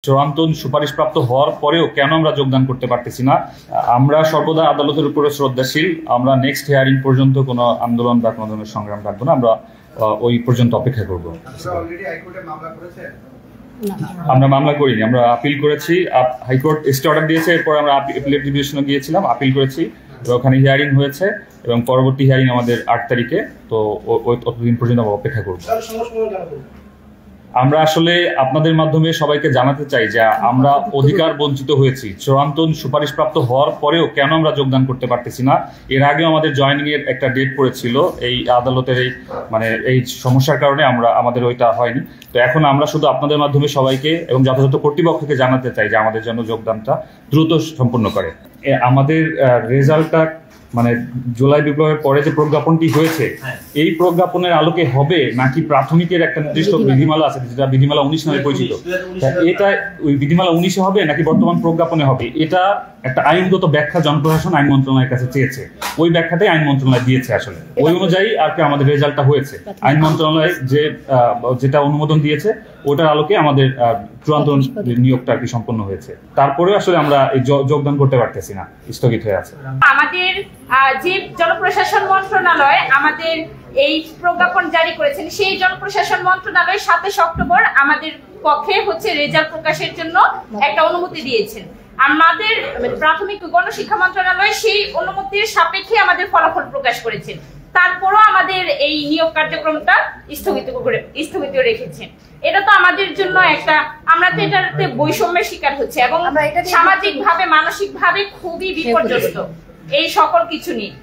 চূড়ান্ত সুপারিশপ্রাপ্ত হওয়ার পরেও কেন আমরা যোগদান করতে পারতেছি না? আমরা সর্বদা আদালতের উপরে শ্রদ্ধাশীল। আমরা নেক্সট হিয়ারিং পর্যন্ত কোনো আন্দোলন বা কোনো ধরনের সংগ্রাম রাখবো না। আমরা ওই পর্যন্ত অপেক্ষা করব। আমরা মামলা করিনি, আমরা আপিল করেছি। হাইকোর্ট স্টে অর্ডার দিয়েছে, এরপর আমরা অ্যাপিলেট ডিভিশনে গিয়েছিলাম, আপিল করেছি, ওখানে হিয়ারিং হয়েছে এবং পরবর্তী হিয়ারিং আমাদের 8 তারিখে। তো ততদিন পর্যন্ত আমরা অপেক্ষা করব। আমরা আসলে আপনাদের মাধ্যমে সবাইকে জানাতে চাই যে আমরা অধিকার বঞ্চিত হয়েছি। চূড়ান্ত সুপারিশপ্রাপ্ত হওয়ার পরেও কেন আমরা যোগদান করতে পারতেছি না? এর আগেও আমাদের জয়েনিং এর একটা ডেট পড়েছিল, এই আদালতের এই সমস্যার কারণে আমাদের ওইটা হয়নি। তো এখন আমরা শুধু আপনাদের মাধ্যমে সবাইকে এবং যথাযথ কর্তৃপক্ষকে জানাতে চাই যে আমাদের জন্য যোগদানটা দ্রুত সম্পন্ন করে। আমাদের রেজাল্টটা জুলাই বিপ্লবের পরে যে প্রজ্ঞাপনটি হয়েছে, এই প্রজ্ঞাপনের আলোকে হবে নাকি প্রাথমিকের একটা নির্দিষ্ট বিধিমালা আছে যেটা বিধিমালা 19 নামে পরিচিত, এটা ওই বিধিমালা 19 হবে নাকি বর্তমান প্রজ্ঞাপনে হবে, এটা একটা আইনগত ব্যাখ্যা জনপ্রশাসন আইন মন্ত্রণালয়ের কাছে চেয়েছে। ওই ব্যাখ্যাটাই আইন মন্ত্রণালয় দিয়েছে। আসলে ওই অনুযায়ী আর কি আমাদের রেজাল্টটা হয়েছে। আইন মন্ত্রণালয় যেটা অনুমোদন দিয়েছে ওটার আলোকে আমাদের চূড়ান্ত নিয়োগটা আর কি সম্পন্ন হয়েছে। তারপরেও আসলে আমরা এই যোগদান করতে পারতেছি না, স্থগিত হয়ে আছে। আমাদের যে জনপ্রশাসন মন্ত্রণালয় আমাদের এই প্রজ্ঞাপন জারি করেছেন, সেই জনপ্রশাসন মন্ত্রণালয় 27 অক্টোবর আমাদের পক্ষে রেজাল্ট প্রকাশের জন্য একটা অনুমতি দিয়েছেন। আমাদের প্রাথমিক গণশিক্ষা মন্ত্রণালয় সেই অনুমতির সাপেক্ষে আমাদের ফলাফল প্রকাশ করেছেন। তারপরও আমাদের এই নিয়োগ কার্যক্রমটা স্থগিত রেখেছেন। এটা তো আমাদের জন্য আমরা তো এটাতে বৈষম্যের শিকার হচ্ছে এবং সামাজিক ভাবে মানসিক ভাবে খুবই বিপর্যস্ত এই সকল কিছু নিয়ে।